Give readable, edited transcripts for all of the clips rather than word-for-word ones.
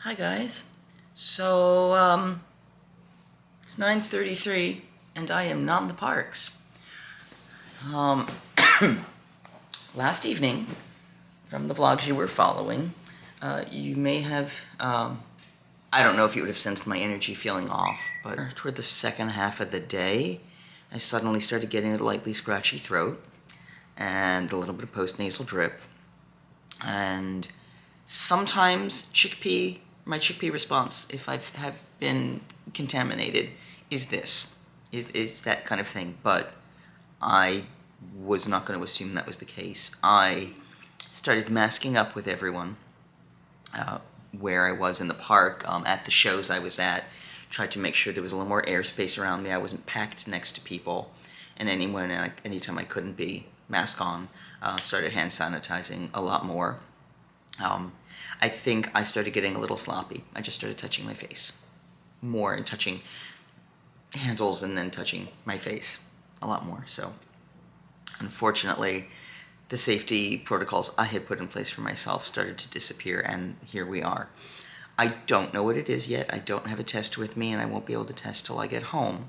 Hi guys. So it's 9:33 and I am not in the parks. Um, Last evening, from the vlogs you were following, you may have, I don't know if you would have sensed my energy feeling off, but toward the second half of the day, I suddenly started getting a lightly scratchy throat and a little bit of post-nasal drip. And sometimes my chickpea response, if I have been contaminated, is this, is that kind of thing. But I was not going to assume that was the case. I started masking up with everyone where I was in the park, at the shows I was at. Tried to make sure there was a little more airspace around me. I wasn't packed next to people. And anytime I couldn't be, mask on, started hand sanitizing a lot more. I think I started getting a little sloppy. I just started touching my face more and touching handles and then touching my face a lot more. So unfortunately, the safety protocols I had put in place for myself started to disappear, and here we are. I don't know what it is yet. I don't have a test with me, and I won't be able to test till I get home.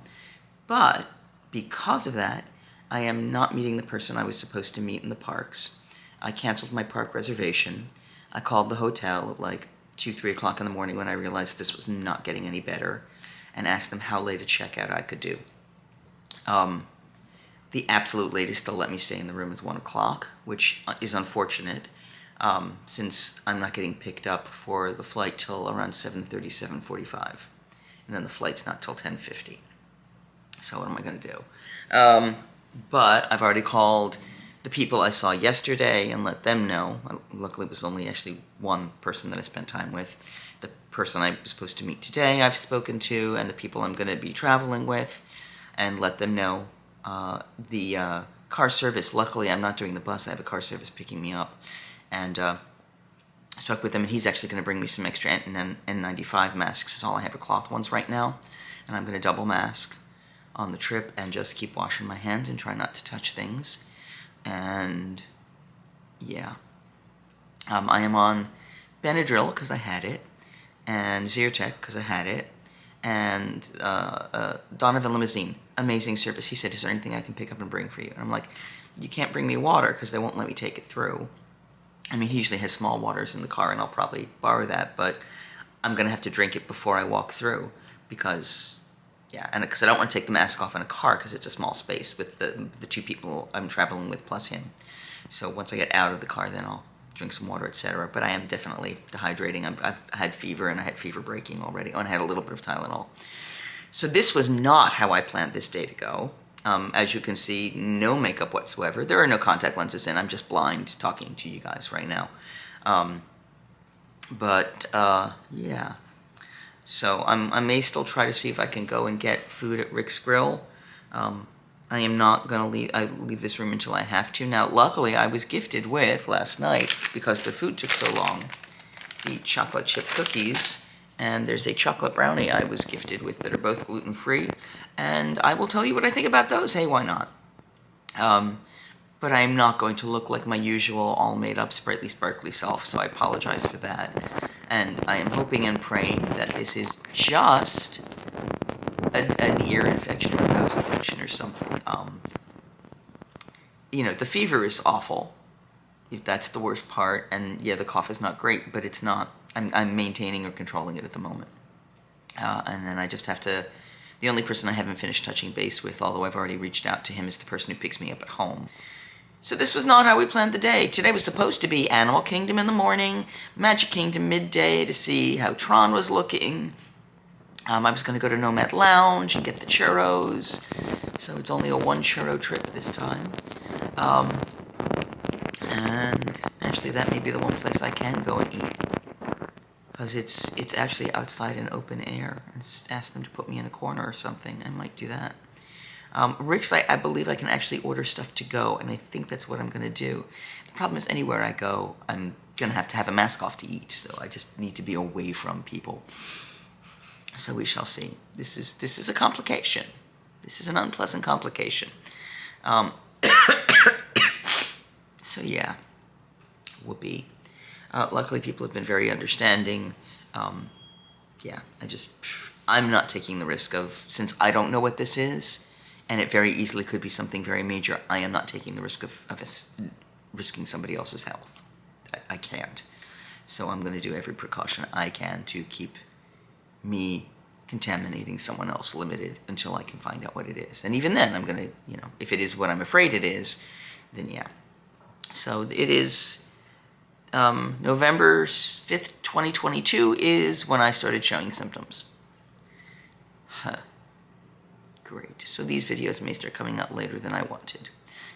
But because of that, I am not meeting the person I was supposed to meet in the parks. I canceled my park reservation. I called the hotel at like 2, 3 o'clock in the morning when I realized this was not getting any better, and asked them how late a checkout I could do. The absolute latest they'll let me stay in the room is 1 o'clock, which is unfortunate, since I'm not getting picked up for the flight till around 7:30, 7:45, and then the flight's not till 10:50. So what am I going to do? But I've already called the people I saw yesterday and let them know. Luckily, it was only actually one person that I spent time with. The person I was supposed to meet today I've spoken to, and the people I'm going to be traveling with, and let them know. The car service, luckily I'm not doing the bus, I have a car service picking me up, and I spoke with him, and he's actually going to bring me some extra N95 masks. That's all I have are cloth ones right now, and I'm going to double mask on the trip and just keep washing my hands and try not to touch things. And yeah, I am on Benadryl because I had it, and Zyrtec because I had it, and Donovan Limousine, amazing service. He said, "Is there anything I can pick up and bring for you?" And I'm like, "You can't bring me water because they won't let me take it through." I mean, he usually has small waters in the car, and I'll probably borrow that, but I'm gonna have to drink it before I walk through because. Yeah, and because I don't want to take the mask off in a car because it's a small space with the two people I'm traveling with plus him. So once I get out of the car, then I'll drink some water, etc. But I am definitely dehydrating. I've had fever, and I had fever breaking already. Oh, and I had a little bit of Tylenol. So this was not how I planned this day to go. As you can see, no makeup whatsoever. There are no contact lenses in. I'm just blind talking to you guys right now. Yeah. So I may still try to see if I can go and get food at Rick's Grill. I am not going to leave this room until I have to. Now, luckily, I was gifted with, last night, because the food took so long, the chocolate chip cookies, and there's a chocolate brownie I was gifted with that are both gluten-free, and I will tell you what I think about those. Hey, why not? But I am not going to look like my usual all-made-up, sprightly, sparkly self, so I apologize for that. And I am hoping and praying that this is just an ear infection or nose infection or something. The fever is awful. If that's the worst part, and yeah, the cough is not great, but it's not. I'm maintaining or controlling it at the moment. And then I just have to. The only person I haven't finished touching base with, although I've already reached out to him, is the person who picks me up at home. So this was not how we planned the day. Today was supposed to be Animal Kingdom in the morning, Magic Kingdom midday to see how Tron was looking. I was going to go to Nomad Lounge and get the churros. So it's only a 1 churro trip this time. And actually that may be the one place I can go and eat. Because it's actually outside in open air. I just asked them to put me in a corner or something. I might do that. Rick's, I believe I can actually order stuff to go, and I think that's what I'm going to do. The problem is anywhere I go, I'm going to have a mask off to eat, so I just need to be away from people. So we shall see. This is a complication. This is an unpleasant complication. So yeah, whoopee. Luckily, people have been very understanding. Yeah, I'm not taking the risk of, since I don't know what this is, and it very easily could be something very major, I am not taking the risk of risking somebody else's health. I can't. So I'm going to do every precaution I can to keep me contaminating someone else limited until I can find out what it is. And even then, I'm going to, if it is what I'm afraid it is, then yeah. So it is November 5th, 2022 is when I started showing symptoms. Great. So these videos may start coming out later than I wanted.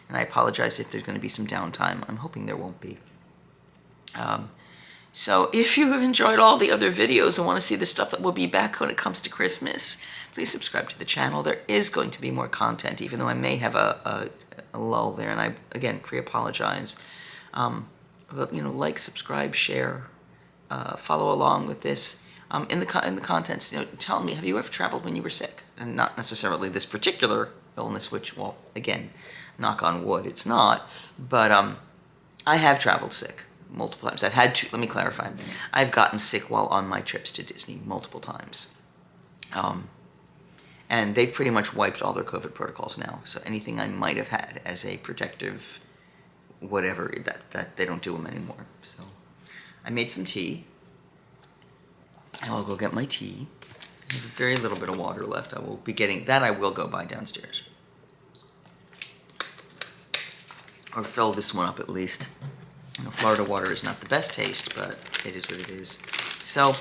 And I apologize if there's going to be some downtime. I'm hoping there won't be. So if you have enjoyed all the other videos and want to see the stuff that will be back when it comes to Christmas, please subscribe to the channel. There is going to be more content, even though I may have a lull there. And I, again, pre-apologize. But, like, subscribe, share, follow along with this. In the contents, tell me, have you ever traveled when you were sick? And not necessarily this particular illness, which, well, again, knock on wood, it's not. But I have traveled sick multiple times. I've had to, let me clarify. I've gotten sick while on my trips to Disney multiple times. And they've pretty much wiped all their COVID protocols now. So anything I might have had as a protective whatever, that they don't do them anymore. So I made some tea. I will go get my tea. There's very little bit of water left. I will be getting that. I will go buy downstairs, or fill this one up at least. Florida water is not the best taste, but it is what it is. So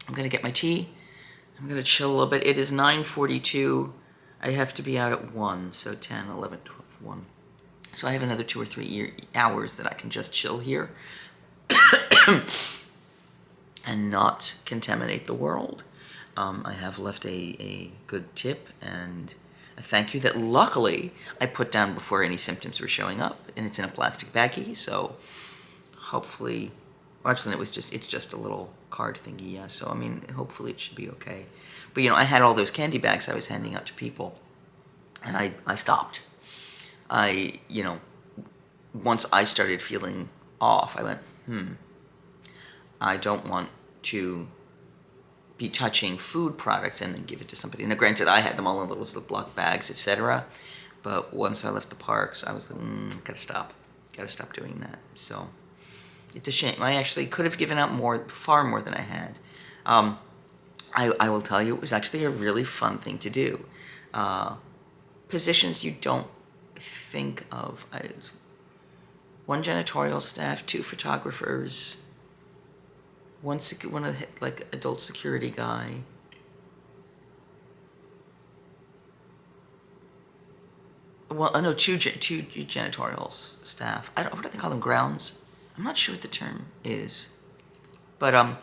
I'm gonna get my tea. I'm gonna chill a little bit. It is 9:42. I have to be out at 1, so 10, 11, 12, 1. So I have another 2 or 3 hours that I can just chill here and not contaminate the world. I have left a good tip and a thank you that luckily I put down before any symptoms were showing up, and it's in a plastic baggie, so hopefully, well, actually it's just a little card thingy, yeah, so I mean, hopefully it should be okay. But I had all those candy bags I was handing out to people, and I stopped. Once I started feeling off, I went, I don't want to be touching food products and then give it to somebody. Now, granted, I had them all in little Ziploc bags, etc. But once I left the parks, I was like, gotta stop doing that. So it's a shame. I actually could have given out far more than I had. I will tell you, it was actually a really fun thing to do. Positions you don't think of. 1 janitorial staff, 2 photographers, one adult security guy. Well, no, two janitorial staff. What do they call them? Grounds? I'm not sure what the term is. But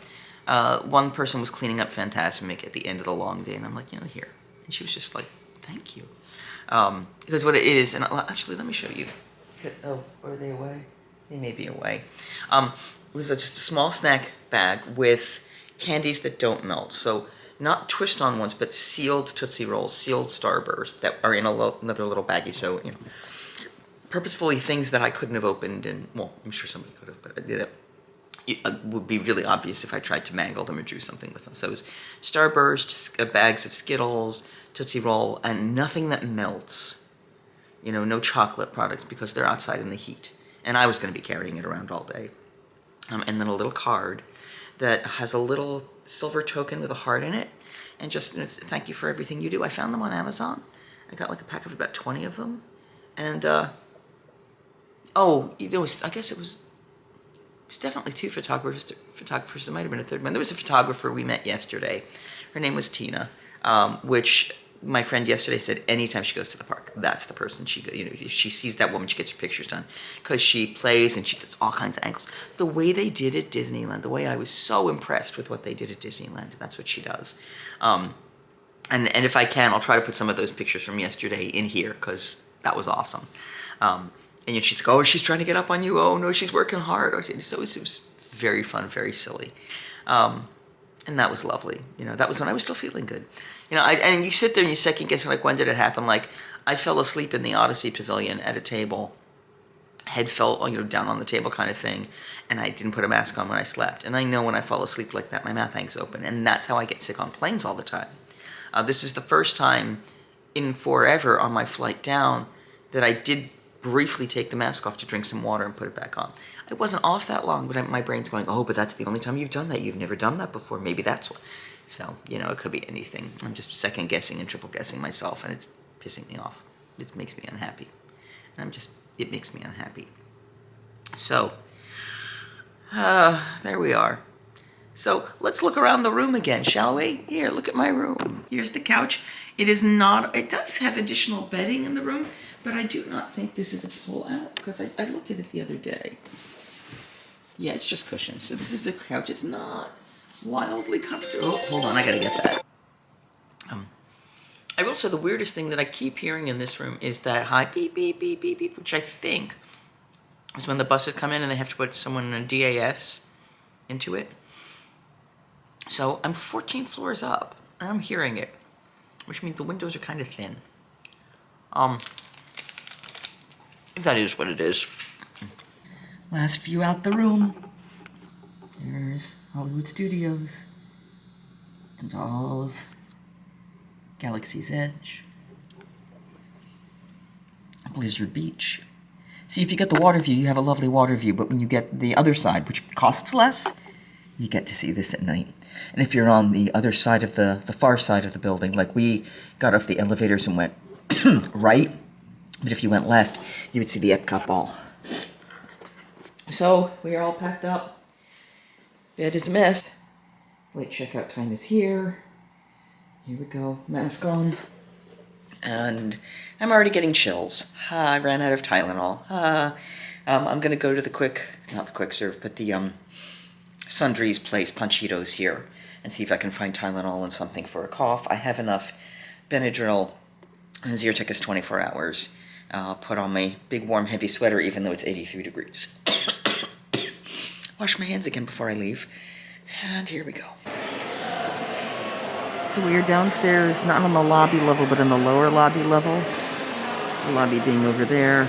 one person was cleaning up Fantasmic at the end of the long day, and I'm like, here. And she was just like, thank you. Because what it is, and actually, let me show you. Oh, are they away? They may be away. It was just a small snack bag with candies that don't melt. So not twist-on ones, but sealed Tootsie Rolls, sealed Starburst that are in another little baggie. So, purposefully things that I couldn't have opened, and, well, I'm sure somebody could have, but I did it. It would be really obvious if I tried to mangle them or do something with them. So it was Starburst, bags of Skittles, Tootsie Roll, and nothing that melts. No chocolate products because they're outside in the heat. And I was going to be carrying it around all day. And then a little card that has a little silver token with a heart in it. And just, thank you for everything you do. I found them on Amazon. I got like a pack of about 20 of them. And, I guess it was definitely 2 photographers. There might have been a third one. There was a photographer we met yesterday. Her name was Tina, which my friend yesterday said anytime she goes to the park, that's the person if she sees that woman, she gets her pictures done, because she plays and she does all kinds of angles. The way they did at Disneyland, the way I was so impressed with what they did at Disneyland, that's what she does. And if I can, I'll try to put some of those pictures from yesterday in here, because that was awesome. And she's like, oh, she's trying to get up on you. Oh, no, she's working hard. So it was very fun, very silly. And that was lovely. That was when I was still feeling good. And you sit there and you second guess, like, when did it happen? Like, I fell asleep in the Odyssey Pavilion at a table head fell, down on the table kind of thing, and I didn't put a mask on when I slept. And I know when I fall asleep like that, my mouth hangs open, and that's how I get sick on planes all the time. This is the first time in forever on my flight down that I did briefly take the mask off to drink some water and put it back on. I wasn't off that long, but my brain's going, oh, but that's the only time you've done that. You've never done that before. Maybe that's what. So, it could be anything. I'm just second guessing and triple guessing myself, and it's pissing me off. It makes me unhappy. And it makes me unhappy. So, there we are. So, let's look around the room again, shall we? Here, look at my room. Here's the couch. It does have additional bedding in the room, but I do not think this is a pull-out, because I looked at it the other day. Yeah, it's just cushions. So this is a couch. It's not wildly comfortable. Oh, hold on, I gotta get that. I will say the weirdest thing that I keep hearing in this room is that high beep, beep, beep, beep, beep, which I think is when the buses come in and they have to put someone in a DAS into it. So I'm 14 floors up, and I'm hearing it, which means the windows are kind of thin. That is what it is. Last view out the room. There's Hollywood Studios and all of Galaxy's Edge. Blizzard Beach. See, if you get the water view, you have a lovely water view, but when you get the other side, which costs less, you get to see this at night. And if you're on the other side of the far side of the building, like we got off the elevators and went right, but if you went left, you would see the Epcot ball. So, we are all packed up. Bed is a mess. Late checkout time is here. Here we go, mask on. And I'm already getting chills. I ran out of Tylenol. I'm gonna go to not the quick serve, but the Sundry's place, Panchitos here, and see if I can find Tylenol and something for a cough. I have enough Benadryl, and Zyrtec is 24 hours. Put on my big warm heavy sweater even though it's 83 degrees. Wash my hands again before I leave. And here we go. So we are downstairs, not on the lobby level, but on the lower lobby level. The lobby being over there.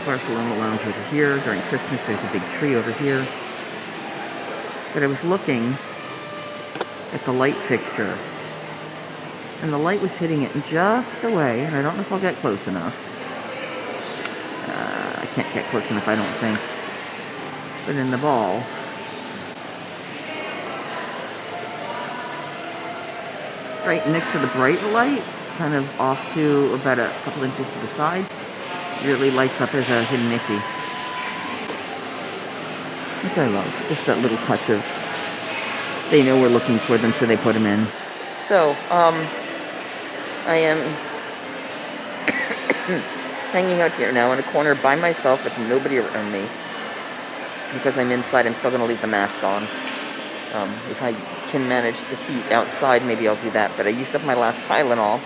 Barcelona Lounge over here. During Christmas, there's a big tree over here. But I was looking at the light fixture, and the light was hitting it just away, and I don't know if I'll get close enough. I can't get close enough, I don't think. But in the ball, right next to the bright light, kind of off to about a couple inches to the side, really lights up as a hidden Mickey. Which I love. Just that little touch of, they know we're looking for them, so they put them in. So, I am hanging out here now in a corner by myself with nobody around me. Because I'm inside, I'm still going to leave the mask on. If I can manage the heat outside, maybe I'll do that. But I used up my last Tylenol,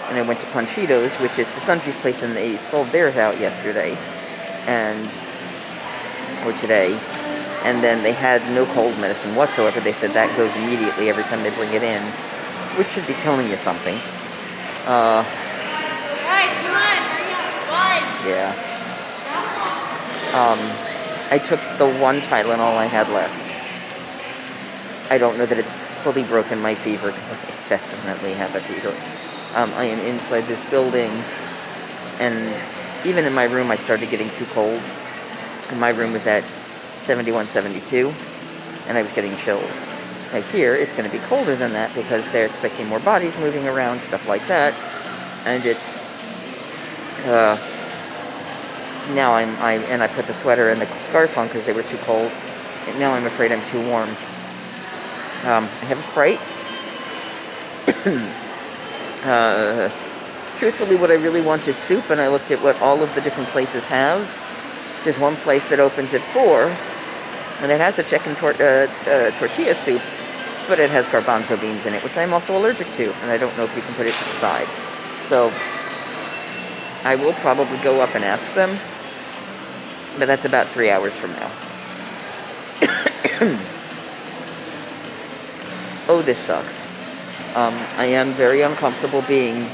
and I went to Panchitos, which is the Sundry's place, and they sold theirs out yesterday, or today. And then they had no cold medicine whatsoever. They said that goes immediately every time they bring it in, which should be telling you something. Guys, come on, hurry up, run! Yeah. I took the one Tylenol I had left. I don't know that it's fully broken my fever, because I definitely have a fever. I am inside this building, and even in my room I started getting too cold. And my room was at 71, 72, and I was getting chills. Now here, it's going to be colder than that, because they're expecting more bodies moving around, stuff like that. And it's, now I put the sweater and the scarf on because they were too cold. And now I'm afraid I'm too warm. I have a Sprite. Truthfully, what I really want is soup, and I looked at what all of the different places have. There's one place that opens at 4, and it has a chicken tortilla soup, but it has garbanzo beans in it, which I'm also allergic to, and I don't know if you can put it to the side. So, I will probably go up and ask them, but that's about 3 hours from now. Oh, this sucks. I am very uncomfortable being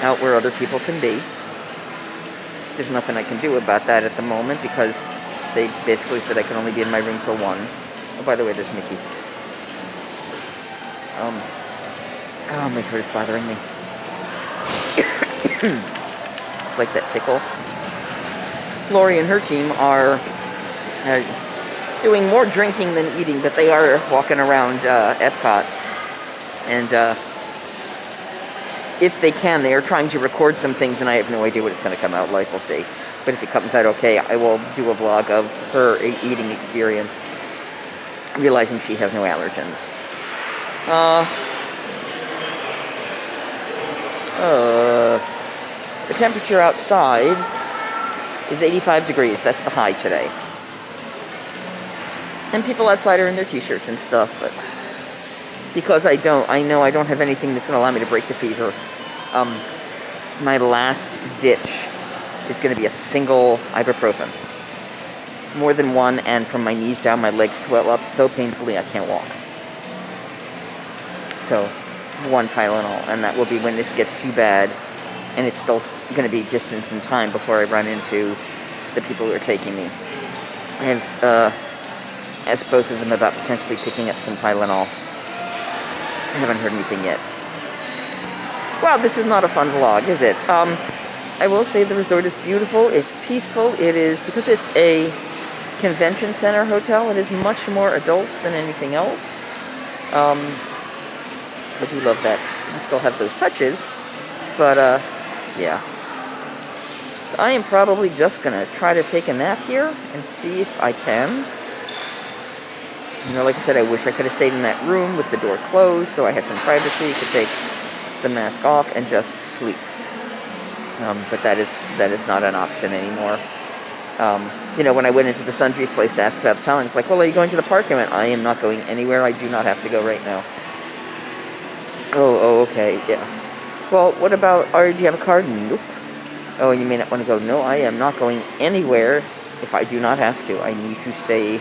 out where other people can be. there's nothing I can do about that at the moment because they basically said I can only be in my room till 1. Oh, by the way, there's Mickey. Oh, my throat is bothering me. It's like that tickle. Lori and her team are doing more drinking than eating, but they are walking around Epcot. And if they can, they are trying to record some things, and I have no idea what it's going to come out like. We'll see. But if it comes out okay, I will do a vlog of her eating experience, realizing she has no allergens. The temperature outside is 85 degrees. That's the high today. And people outside are in their t-shirts and stuff, but because I know I don't have anything that's going to allow me to break the fever. My last ditch is going to be a single ibuprofen. More than one, and from my knees down, my legs swell up so painfully I can't walk. So, one Tylenol, and that will be when this gets too bad, and it's still going to be distance and time before I run into the people who are taking me. I have asked both of them about potentially picking up some Tylenol. I haven't heard anything yet. Wow, this is not a fun vlog, is it? I will say the resort is beautiful. It's peaceful. It is, because it's a convention center hotel, it is much more adults than anything else. I do love that. I still have those touches. But, yeah. So I am probably just going to try to take a nap here and see if I can. You know, like I said, I wish I could have stayed in that room with the door closed so I had some privacy, could take the mask off and just sleep. But that is not an option anymore. You know, when I went into the sundries place to ask about the challenge, it's like, well, are you going to the park? I went, I am not going anywhere. I do not have to go right now. Oh, okay, yeah. Well, what about, do you have a card? Nope. Oh, you may not want to go. No, I am not going anywhere if I do not have to. I need to stay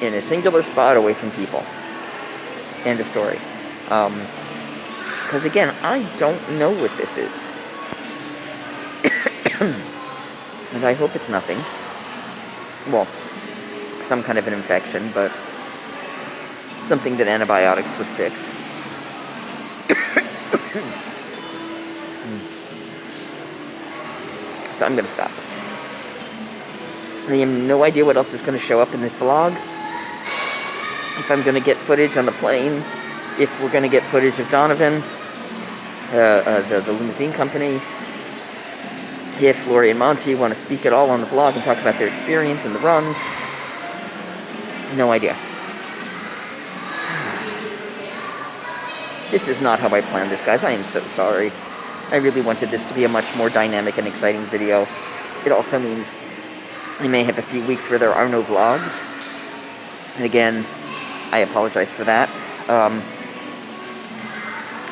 in a singular spot away from people. End of story. Because again, I don't know what this is. And I hope it's nothing. Well, some kind of an infection, but something that antibiotics would fix. So I'm going to stop. I have no idea what else is going to show up in this vlog. If I'm going to get footage on the plane, if we're going to get footage of Donovan, the limousine company, if Lori and Monty want to speak at all on the vlog and talk about their experience in the run. No idea. This is not how I planned this, guys. I am so sorry. I really wanted this to be a much more dynamic and exciting video. It also means I may have a few weeks where there are no vlogs. And again, I apologize for that.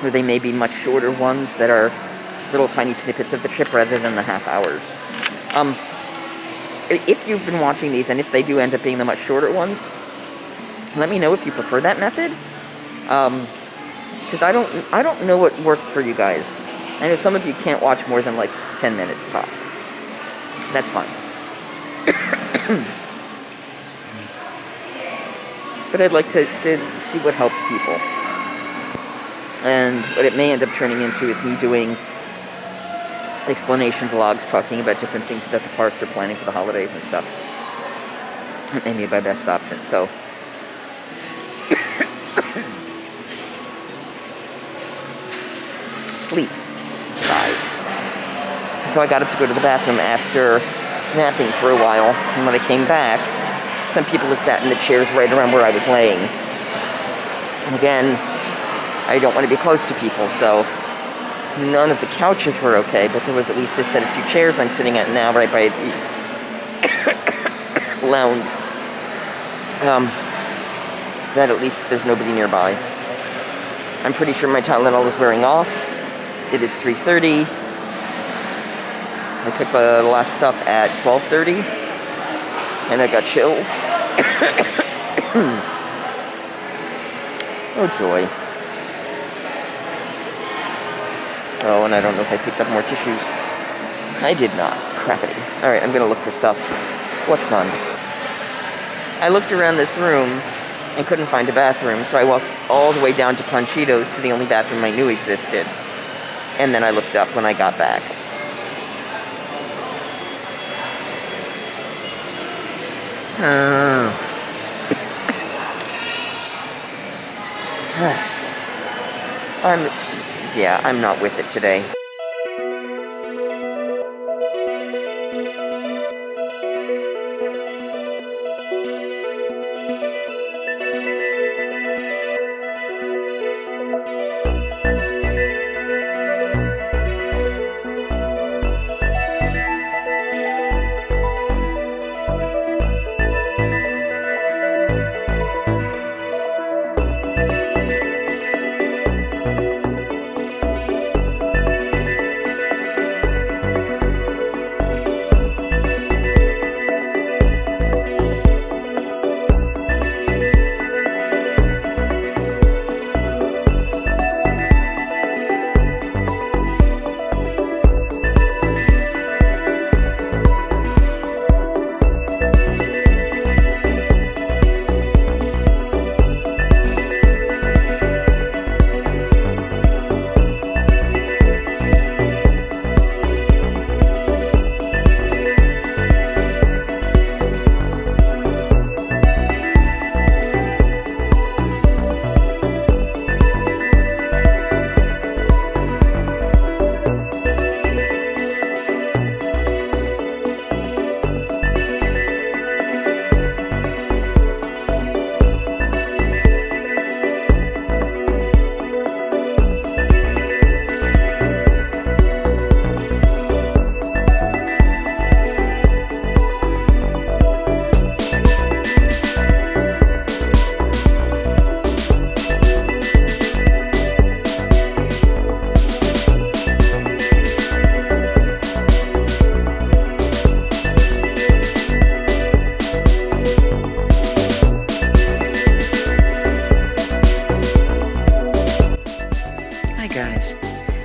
Or they may be much shorter ones that are little tiny snippets of the trip rather than the half hours. If you've been watching these, and if they do end up being the much shorter ones, let me know if you prefer that method. Because I don't know what works for you guys. I know some of you can't watch more than like 10 minutes tops. That's fine. But I'd like to see what helps people. And what it may end up turning into is me doing explanation vlogs talking about different things about the parks or planning for the holidays and stuff. It may be my best option, so. Sleep. Bye. So I got up to go to the bathroom after napping for a while, and when I came back, some people had sat in the chairs right around where I was laying. And again, I don't want to be close to people, so none of the couches were okay, but there was at least this set of two chairs I'm sitting at now right by the lounge. That at least there's nobody nearby. I'm pretty sure my Tylenol is wearing off. It is 3:30. I took the last stuff at 12:30, and I got chills. Oh joy. Oh, and I don't know if I picked up more tissues. I did not. crappity. Alright, I'm gonna look for stuff. What fun. I looked around this room and couldn't find a bathroom, so I walked all the way down to Panchito's to the only bathroom I knew existed. And then I looked up when I got back. I'm not with it today.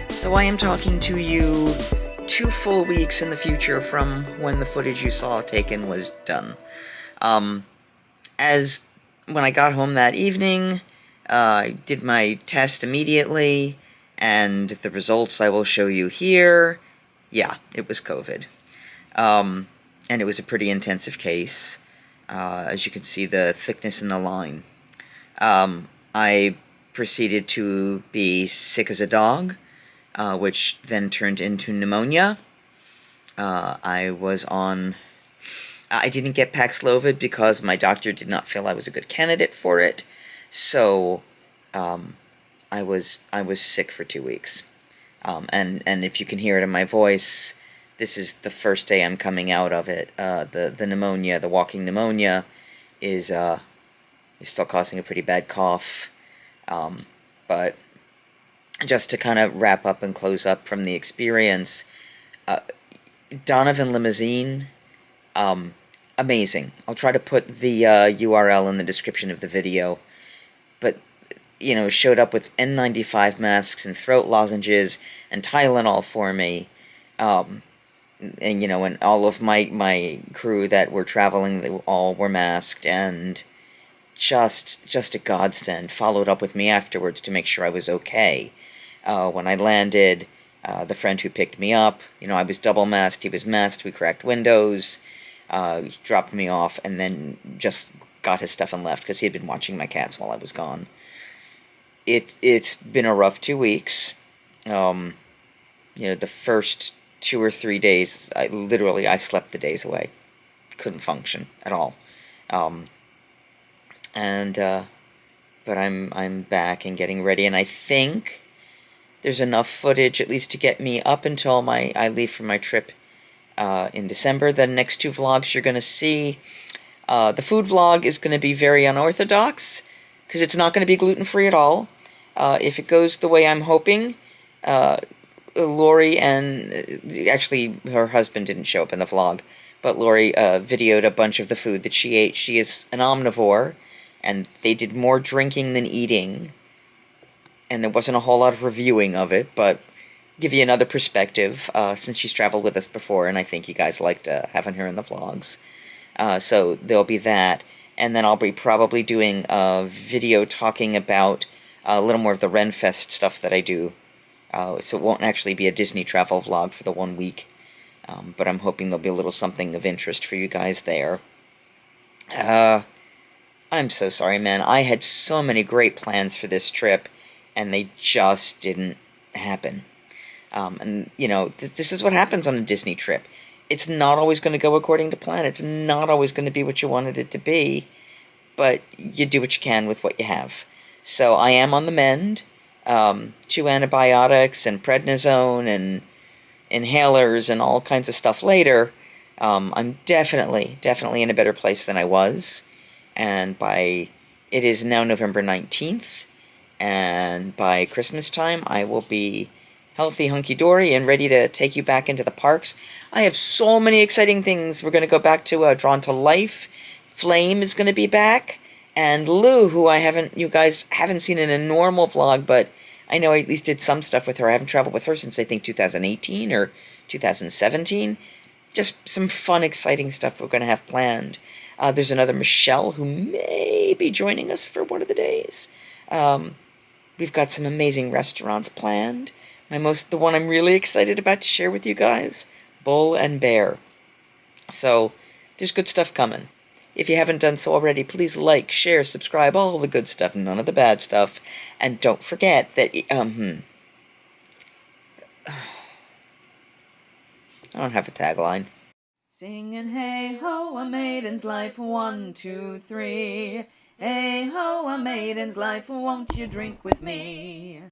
So I am talking to you 2 full weeks in the future from when the footage you saw taken was done. As when I got home that evening, I did my test immediately, and the results I will show you here. Yeah, it was COVID. And it was a pretty intensive case. As you can see, the thickness in the line. I proceeded to be sick as a dog, which then turned into pneumonia. I didn't get Paxlovid because my doctor did not feel I was a good candidate for it, so I was sick for 2 weeks. And if you can hear it in my voice, this is the first day I'm coming out of it. The pneumonia, the walking pneumonia, is still causing a pretty bad cough. But just to kind of wrap up and close up from the experience, Donovan Limousine, amazing. I'll try to put the URL in the description of the video. But, you know, showed up with N95 masks and throat lozenges and Tylenol for me. And, you know, and all of my crew that were traveling, they all were masked, and just a godsend. Followed up with me afterwards to make sure I was okay. When I landed, the friend who picked me up, you know, I was double masked, he was masked, we cracked windows, he dropped me off, and then just got his stuff and left, because he had been watching my cats while I was gone. It's been a rough 2 weeks. You know, the first 2 or 3 days, I slept the days away. Couldn't function at all. But I'm back and getting ready, and I think there's enough footage at least to get me up until I leave for my trip in December. The next 2 vlogs you're going to see, the food vlog is going to be very unorthodox, because it's not going to be gluten-free at all. If it goes the way I'm hoping, Lori and, actually her husband didn't show up in the vlog, but Lori videoed a bunch of the food that she ate. She is an omnivore, and they did more drinking than eating, and there wasn't a whole lot of reviewing of it, but give you another perspective, since she's traveled with us before, and I think you guys liked having her in the vlogs. So there'll be that. And then I'll be probably doing a video talking about a little more of the Renfest stuff that I do. So it won't actually be a Disney travel vlog for the 1 week. But I'm hoping there'll be a little something of interest for you guys there. I'm so sorry, man. I had so many great plans for this trip, and they just didn't happen. And, you know, this is what happens on a Disney trip. It's not always going to go according to plan. It's not always going to be what you wanted it to be, but you do what you can with what you have. So I am on the mend. 2 antibiotics and prednisone and inhalers and all kinds of stuff later. I'm definitely in a better place than I was. And it is now November 19th, and by Christmas time I will be healthy, hunky-dory, and ready to take you back into the parks. I have so many exciting things. We're going to go back to Drawn to Life. Flame is going to be back. And Lou, who you guys haven't seen in a normal vlog, but I know I at least did some stuff with her. I haven't traveled with her since, I think, 2018 or 2017. Just some fun, exciting stuff we're going to have planned. There's another Michele who may be joining us for one of the days. We've got some amazing restaurants planned. The one I'm really excited about to share with you guys, Bull and Bear. So, there's good stuff coming. If you haven't done so already, please like, share, subscribe, all the good stuff, none of the bad stuff. And don't forget that, I don't have a tagline. Singing hey ho, a maiden's life, 1, 2, 3. Hey ho, a maiden's life, won't you drink with me?